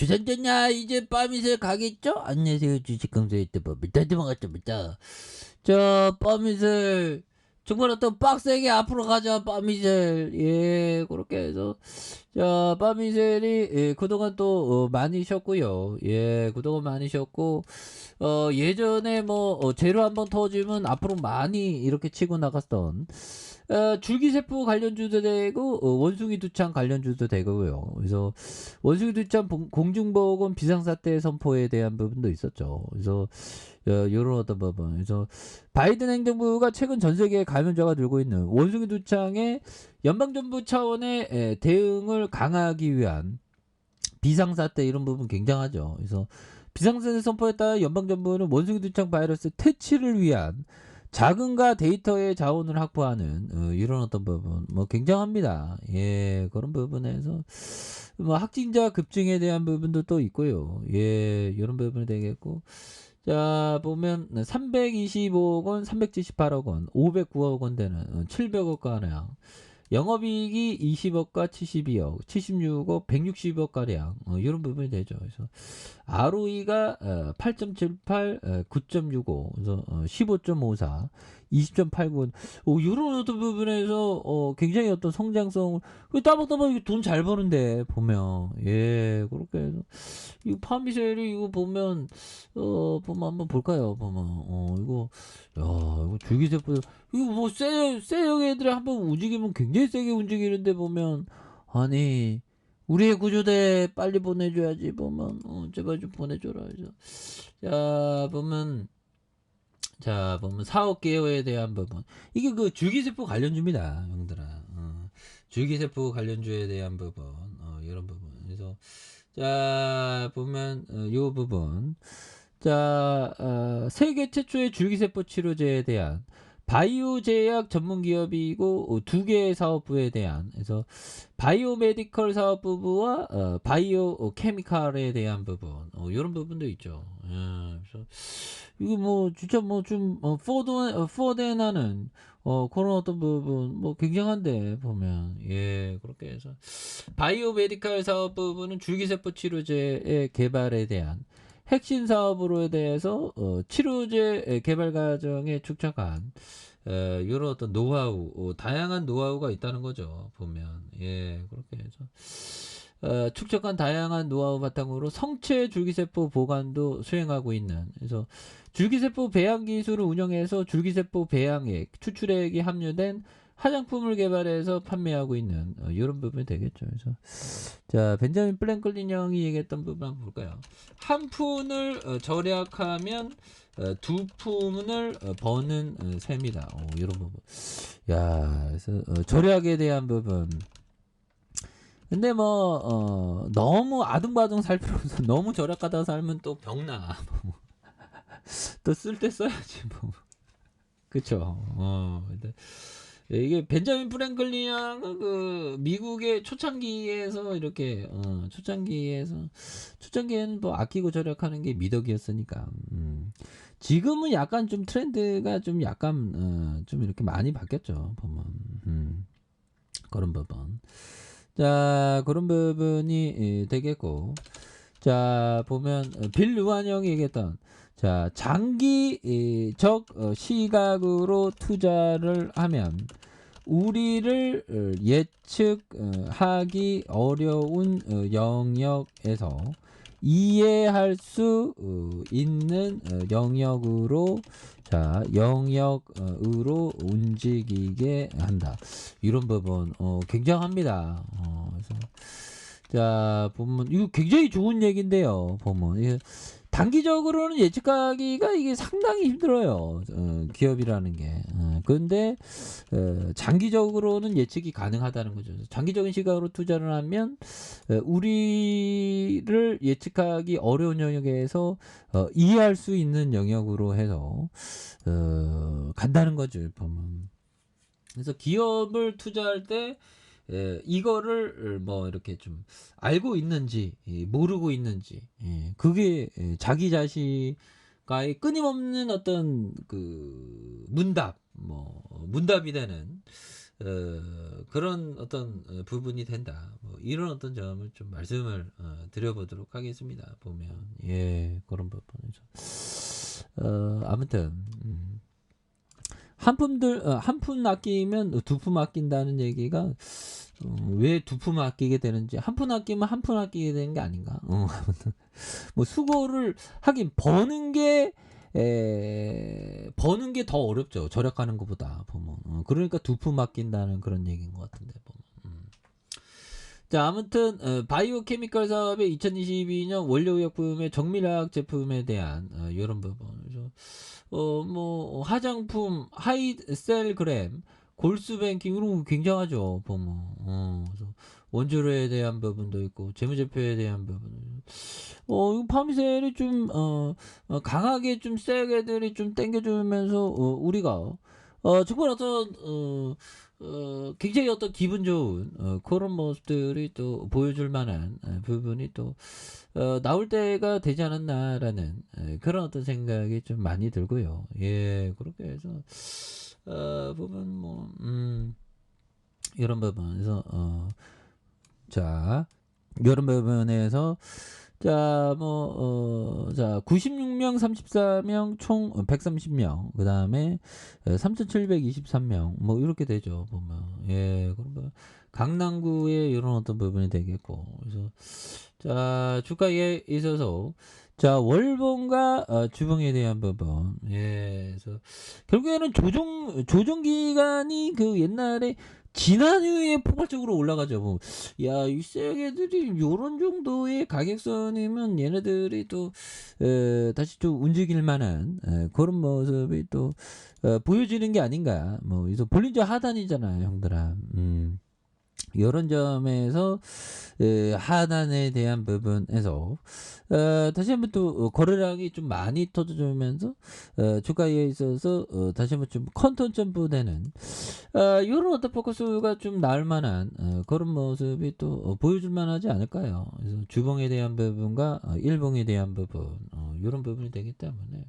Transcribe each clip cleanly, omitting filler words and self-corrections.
주선전야 이제 밤이슬 가겠죠? 안녕하세요 주식강사의 뜨법을 다듬어갔습니다. 저 밤이슬 정말 또 빡세게 앞으로 가자 밤이슬. 예, 그렇게 해서 자 밤이슬이 그동안 또 많이 쉬었고요. 예, 그동안 많이 쉬었고 예전에 뭐 재료 한번 터지면 앞으로 많이 이렇게 치고 나갔던 줄기세포 관련주도 되고 원숭이 두창 관련주도 되고요. 그래서 원숭이 두창 공중보건 비상사태 선포에 대한 부분도 있었죠. 그래서 요런 어떤 부분. 그래서 바이든 행정부가 최근 전 세계에 감염자가 늘고 있는 원숭이 두창의 연방정부 차원의 대응을 강화하기 위한 비상사태 이런 부분 굉장하죠. 그래서 비상사태 선포에 따라 연방정부는 원숭이 두창 바이러스 퇴치를 위한 자금과 데이터의 자원을 확보하는 이런 어떤 부분 뭐 굉장합니다. 예, 그런 부분에서 뭐 확진자 급증에 대한 부분도 또 있고요. 예, 이런 부분이 되겠고 자 보면 325억 원, 378억 원, 509억 원 되는 700억 가량 영업이익이 20억과 72억, 76억, 160억 가량 이런 부분이 되죠. 그래서 ROE가 8.78, 9.65, 그래서 15.54, 20.89. 이런 어떤 부분에서 굉장히 어떤 성장성. 따박따박 돈 잘 버는데 보면 예 그렇게 해서 이 파미셀이 이거 보면 보면 한번 볼까요? 보면 이거 야 이거 줄기세포 이거 뭐 세형 애들이 한번 움직이면 굉장히 세게 움직이는데 보면 아니 우리의 구조대 빨리 보내줘야지 보면 제발 좀 보내줘라. 그래서 자 보면 사업 개요에 대한 부분 이게 그 줄기세포 관련주입니다 형들아. 줄기세포 관련주에 대한 부분 이런 부분. 그래서 자 보면 요 부분 자 세계 최초의 줄기세포 치료제에 대한 바이오 제약 전문 기업이고 두 개의 사업부에 대한 그래서 바이오 메디컬 사업부와 바이오 케미칼에 대한 부분 이런 부분도 있죠. 그래서 이게 뭐 진짜 뭐 좀 포대나는 그런 어떤 부분 뭐 굉장한데 보면 예 그렇게 해서 바이오 메디컬 사업 부분은 줄기세포 치료제의 개발에 대한 핵심 사업으로에 대해서 치료제 개발 과정에 축적한 이런 어떤 노하우, 다양한 노하우가 있다는 거죠. 보면 예 그렇게 해서 축적한 다양한 노하우 바탕으로 성체 줄기세포 보관도 수행하고 있는 그래서 줄기세포 배양 기술을 운영해서 줄기세포 배양액, 추출액이 함유된 화장품을 개발해서 판매하고 있는 이런 부분이 되겠죠. 그래서 자 벤자민 플랭클린 형이 얘기했던 부분 한번 볼까요? 한 푼을 절약하면 두 푼을 버는 셈이다. 이런 부분. 야, 그래서 절약에 대한 부분. 근데 뭐 너무 아둥바둥 살 필요 없어. 너무 절약하다 살면 또 병나. 또 쓸 때 써야지 뭐. 그쵸. 근데 이게 벤자민 프랭클린 양은 그 미국의 초창기에서 이렇게 초창기에는 뭐 아끼고 절약하는 게 미덕이었으니까. 지금은 약간 좀 트렌드가 좀 약간 좀 이렇게 많이 바뀌었죠. 보면 그런 부분. 자 그런 부분이 되겠고. 자 보면 빌 루한 형이 얘기했던 자 장기적 시각으로 투자를 하면 우리를 예측하기 어려운 영역에서 이해할 수 있는 영역으로 움직이게 한다. 이런 부분 굉장합니다. 그래서 자 보면 이거 굉장히 좋은 얘기인데요. 보면 이게 단기적으로는 예측하기가 이게 상당히 힘들어요. 기업이라는 게. 그런데 장기적으로는 예측이 가능하다는 거죠. 장기적인 시각으로 투자를 하면 우리를 예측하기 어려운 영역에서 이해할 수 있는 영역으로 해서 간다는 거죠. 보면. 그래서 기업을 투자할 때 이거를 뭐 이렇게 좀 알고 있는지 모르고 있는지 그게 자기 자신과의 끊임없는 어떤 그 문답이 되는 그런 어떤 부분이 된다. 뭐 이런 어떤 점을 좀 말씀을 드려보도록 하겠습니다. 보면 예 그런 부분에서 아무튼 한 푼 아끼면 두 푼 아낀다는 얘기가 왜 두 푼 아끼게 되는지 한 푼 아끼면 한 푼 아끼게 되는 게 아닌가? 아무튼 뭐 수고를 하긴 버는 게 더 어렵죠. 절약하는 것보다 보면. 그러니까 두 푼 아낀다는 그런 얘기인 것 같은데 보면. 자, 아무튼 바이오케미컬 사업의 2022년 원료의약품의 정밀화학 제품에 대한 이런 부분. 뭐 화장품 하이셀그램 골수뱅킹으로 굉장하죠. 보면. 그래서 원조료에 대한 부분도 있고 재무제표에 대한 부분. 이거 파미셀이 좀 강하게 좀 세게들이 좀 땡겨주면서 우리가 정말 어떤 굉장히 어떤 기분 좋은 그런 모습들이 또 보여줄 만한 부분이 또 나올 때가 되지 않았나라는 그런 어떤 생각이 좀 많이 들고요. 예, 그렇게 해서 보면 뭐 이런 부분에서 자 이런 부분에서 자 96명 34명 총 130명 그 다음에 3723명 뭐 이렇게 되죠 보면. 예 그럼 뭐 강남구의 이런 어떤 부분이 되겠고. 그래서 자 주가에 있어서 자 월봉과 주봉에 대한 부분. 예 그래서 결국에는 조정 기간이 그 옛날에 지난 후에 폭발적으로 올라가죠. 뭐. 야, 이 세계들이 요런 정도의 가격선이면 얘네들이 또 다시 좀 움직일 만한 그런 모습이 또 보여지는 게 아닌가. 뭐 그래서 볼린저 하단이잖아요, 형들아. 이런 점에서 하단에 대한 부분에서 다시 한번 또 거래량이 좀 많이 터져주면서 주가에 있어서 다시 한번 좀 컨턴 점프되는 이런 어떤 포커스가 좀 나올 만한 그런 모습이 또 보여줄 만하지 않을까요? 그래서 주봉에 대한 부분과 일봉에 대한 부분 이런 부분이 되기 때문에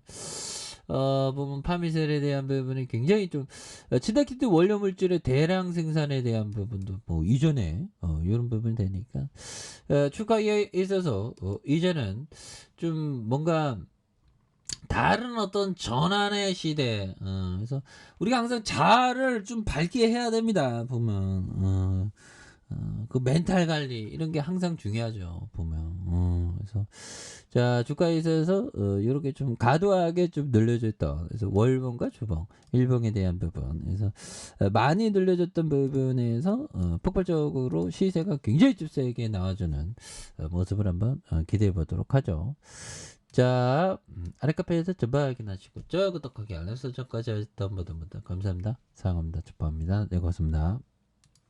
보면 파미셀에 대한 부분이 굉장히 좀 치다키트 원료 물질의 대량 생산에 대한 부분도 뭐 이전에 이런 부분이 되니까 주가에 있어서 이제는 좀 뭔가 다른 어떤 전환의 시대. 그래서 우리가 항상 자아를 좀 밝게 해야 됩니다. 보면 그 멘탈 관리 이런 게 항상 중요하죠. 보면 그래서 자 주가에 있어서 이렇게 좀 과도하게 좀 늘려줬던 그래서 월봉과 주봉 일봉에 대한 부분 그래서 많이 늘려줬던 부분에서 폭발적으로 시세가 굉장히 좀 세게 나와주는 모습을 한번 기대해 보도록 하죠. 자 아래 카페에서 전방 확인하시고 저 구독하기 알람 설정까지 하셨던 분들 감사합니다. 사랑합니다. 축복합니다. 네 고맙습니다.